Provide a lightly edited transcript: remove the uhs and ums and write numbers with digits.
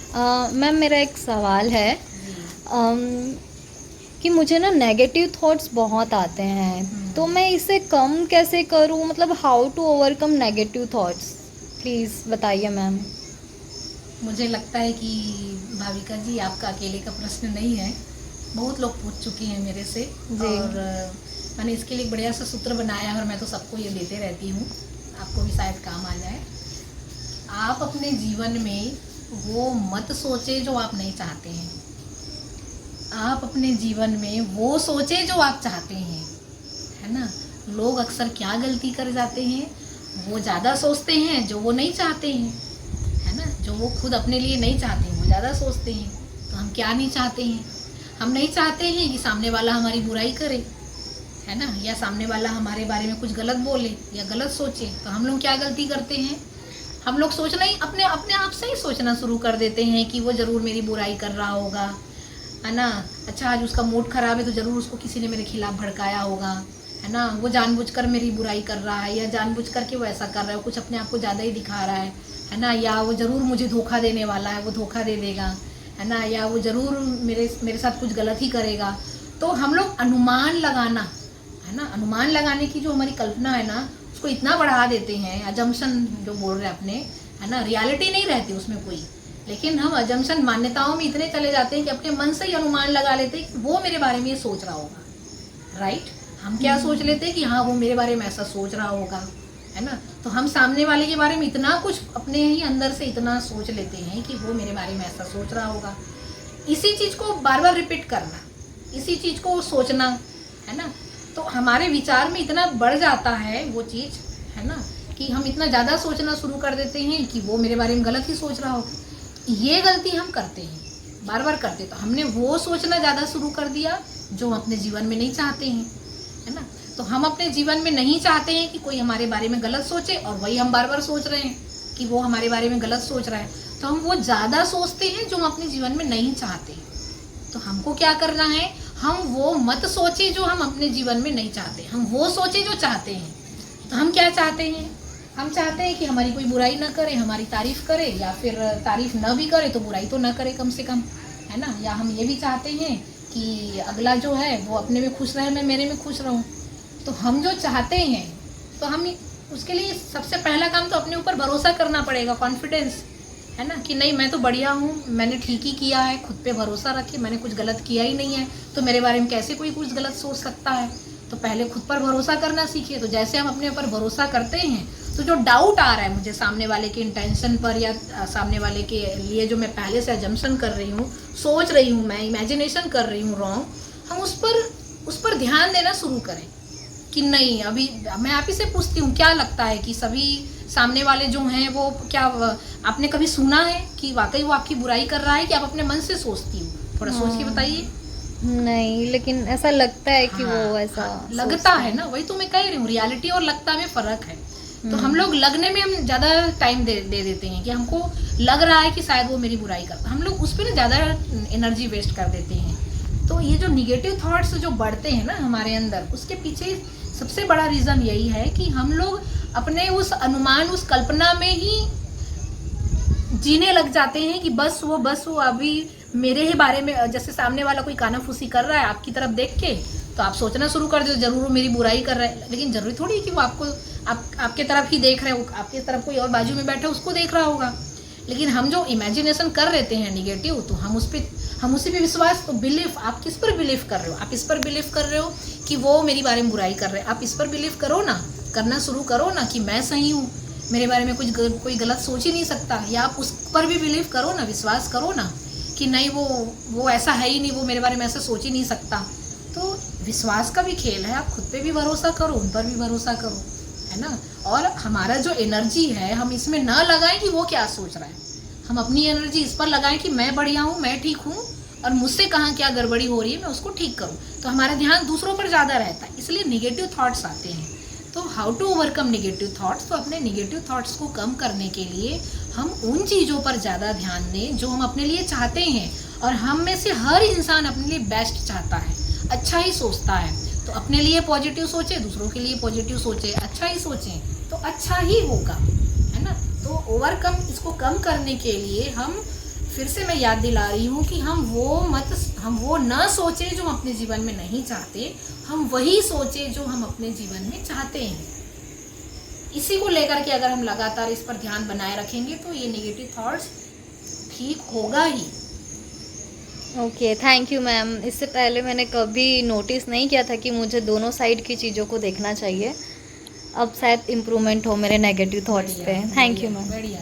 Ma'am मेरा एक सवाल है जी। अम, कि मुझे ना नेगेटिव थॉट्स बहुत आते हैं, तो मैं इसे कम कैसे करूं? मतलब how to overcome negative thoughts, please बताइए मैम। मुझे लगता है कि भाविका जी आपका अकेले का प्रश्न नहीं है, बहुत लोग पूछ चुके हैं मेरे से। जी। और मैंने इसके लिए एक बढ़िया सा सूत्र बनाया है और मैं तो सबको ये देते रहती हूँ, आपको भी शायद काम आ जाए। आप अपने जीवन में वो मत सोचे जो आप नहीं चाहते हैं, आप अपने जीवन में वो सोचे जो आप चाहते हैं, है ना। लोग अक्सर क्या गलती कर जाते हैं, वो ज़्यादा सोचते हैं जो वो नहीं चाहते हैं, है ना। जो वो खुद अपने लिए नहीं चाहते हैं वो ज़्यादा सोचते हैं। तो हम क्या नहीं चाहते हैं, हम नहीं चाहते हैं कि सामने वाला हमारी बुराई करे, है ना, या सामने वाला हमारे बारे में कुछ गलत बोले या गलत सोचे। तो हम लोग क्या गलती करते हैं, हम लोग सोचना ही अपने अपने आप से ही सोचना शुरू कर देते हैं कि वो ज़रूर मेरी बुराई कर रहा होगा, है ना। अच्छा, आज उसका मूड ख़राब है तो ज़रूर उसको किसी ने मेरे खिलाफ़ भड़काया होगा, है ना। वो जानबूझकर मेरी बुराई कर रहा है या जानबूझकर के वो ऐसा कर रहा है, कुछ अपने आप को ज़्यादा ही दिखा रहा है ना। या वो ज़रूर मुझे धोखा देने वाला है, वो धोखा दे देगा, है ना। या वो ज़रूर मेरे मेरे साथ कुछ गलत ही करेगा। तो हम लोग अनुमान लगाना, है ना, अनुमान लगाने की जो हमारी कल्पना है ना, उसको इतना बढ़ा देते हैं। अजम्पशन जो बोल रहे हैं अपने, है ना, रियलिटी नहीं रहती उसमें कोई। लेकिन हम अजम्पशन, मान्यताओं में इतने चले जाते हैं कि अपने मन से ही अनुमान लगा लेते हैं कि वो मेरे बारे में ये सोच रहा होगा, राइट। हम क्या सोच लेते हैं कि हाँ वो मेरे बारे में ऐसा सोच रहा होगा, है ना। तो हम सामने वाले के बारे में इतना कुछ अपने ही अंदर से इतना सोच लेते हैं कि वो मेरे बारे में ऐसा सोच रहा होगा। इसी चीज़ को बार बार रिपीट करना, इसी चीज़ को सोचना, है ना। तो हमारे विचार में इतना बढ़ जाता है वो चीज़, है ना, कि हम इतना ज़्यादा सोचना शुरू कर देते हैं कि वो मेरे बारे में गलत ही सोच रहा हो। ये गलती हम करते हैं, बार बार करते। तो हमने वो सोचना ज़्यादा शुरू कर दिया जो हम अपने जीवन में नहीं चाहते हैं, है ना। तो हम अपने जीवन में नहीं चाहते हैं कि कोई हमारे बारे में गलत सोचे, और वही हम बार बार सोच रहे हैं कि वो हमारे बारे में गलत सोच रहा है। तो हम वो ज़्यादा सोचते हैं जो हम अपने जीवन में नहीं चाहते। तो हमको क्या करना है, हम वो मत सोचे जो हम अपने जीवन में नहीं चाहते, हम वो सोचे जो चाहते हैं। तो हम क्या चाहते हैं, हम चाहते हैं कि हमारी कोई बुराई ना करे, हमारी तारीफ करे, या फिर तारीफ ना भी करे तो बुराई तो ना करे कम से कम, है ना। या हम ये भी चाहते हैं कि अगला जो है वो अपने में खुश रहे, मैं मेरे में खुश रहूं। तो हम जो चाहते हैं, तो हम उसके लिए सबसे पहला काम तो अपने ऊपर भरोसा करना पड़ेगा, कॉन्फिडेंस, है ना, कि नहीं मैं तो बढ़िया हूँ, मैंने ठीक ही किया है। खुद पे भरोसा रखे, मैंने कुछ गलत किया ही नहीं है, तो मेरे बारे में कैसे कोई कुछ गलत सोच सकता है। तो पहले खुद पर भरोसा करना सीखिए। तो जैसे हम अपने ऊपर भरोसा करते हैं, तो जो डाउट आ रहा है मुझे सामने वाले के इंटेंशन पर, या सामने वाले के लिए जो मैं पहले से अजम्पशन कर रही हूँ, सोच रही हूँ, मैं इमेजिनेशन कर रही हूँ रॉन्ग, हम उस पर ध्यान देना शुरू करें कि नहीं। अभी मैं आप ही से पूछती हूँ, क्या लगता है कि सभी सामने वाले जो हैं वो क्या, आपने कभी सुना है कि वाकई वो आपकी बुराई कर रहा है, कि आप अपने मन से सोचती हो? थोड़ा सोच के बताइए। नहीं, लेकिन ऐसा लगता है कि वो हाँ, ऐसा हाँ, लगता सोचते है हैं। ना, वही तो मैं कह रही हूँ, रियलिटी और लगता में फ़र्क है। तो हम लोग लगने में हम ज़्यादा टाइम दे देते हैं कि हमको लग रहा है कि शायद वो मेरी बुराई करता, हम लोग उस पर ना ज़्यादा एनर्जी वेस्ट कर देते हैं। तो ये जो निगेटिव थॉट्स जो बढ़ते हैं ना हमारे अंदर, उसके पीछे सबसे बड़ा रीज़न यही है कि हम लोग अपने उस अनुमान, उस कल्पना में ही जीने लग जाते हैं कि बस वो अभी मेरे ही बारे में, जैसे सामने वाला कोई कानाफूसी कर रहा है आपकी तरफ देख के, तो आप सोचना शुरू कर दो जरूर वो मेरी बुराई कर रहा है। लेकिन जरूरी थोड़ी है कि वो आपको आपके तरफ ही देख रहे हो, आपके तरफ कोई और बाजू में बैठा उसको देख रहा होगा। लेकिन हम जो इमेजिनेशन कर लेते हैं निगेटिव, तो हम उसी पे विश्वास, तो बिलीफ, आप किस पर बिलीव कर रहे हो? आप इस पर बिलीव कर रहे हो कि वो मेरी बारे में बुराई कर रहे हैं, आप इस पर बिलीव करो ना, करना शुरू करो ना कि मैं सही हूँ, मेरे बारे में कोई गलत सोच ही नहीं सकता। या आप उस पर भी बिलीव करो ना, विश्वास करो ना कि नहीं वो ऐसा है ही नहीं, वो मेरे बारे में ऐसा सोच ही नहीं सकता। तो विश्वास का भी खेल है, आप खुद पे भी भरोसा करो, उन पर भी भरोसा करो, है ना। और हमारा जो एनर्जी है, हम इसमें ना लगाएं कि वो क्या सोच रहा है, हम अपनी एनर्जी इस पर लगाएं कि मैं बढ़िया हूँ, मैं ठीक हूँ, और मुझसे कहाँ क्या गड़बड़ी हो रही है, मैं उसको ठीक करूँ। तो हमारा ध्यान दूसरों पर ज़्यादा रहता है, इसलिए निगेटिव थॉट्स आते हैं। तो how to overcome negative thoughts, तो अपने निगेटिव थॉट्स को कम करने के लिए हम उन चीज़ों पर ज़्यादा ध्यान दें जो हम अपने लिए चाहते हैं। और हम में से हर इंसान अपने लिए बेस्ट चाहता है, अच्छा ही सोचता है। तो अपने लिए पॉजिटिव सोचें, दूसरों के लिए पॉजिटिव सोचें, अच्छा ही सोचें, तो अच्छा ही होगा, है ना। तो ओवरकम, इसको कम करने के लिए हम फिर से मैं याद दिला रही हूँ कि हम वो न सोचे जो हम अपने जीवन में नहीं चाहते, हम वही सोचे जो हम अपने जीवन में चाहते हैं। इसी को लेकर के अगर हम लगातार इस पर ध्यान बनाए रखेंगे तो ये नेगेटिव थॉट्स ठीक होगा ही। Okay, thank you ma'am. इससे पहले मैंने कभी नोटिस नहीं किया था कि मुझे दोनों साइड की चीज़ों को देखना चाहिए। अब शायद इम्प्रूवमेंट हो मेरे नेगेटिव थॉट्स पे। Thank you ma'am. बढ़िया।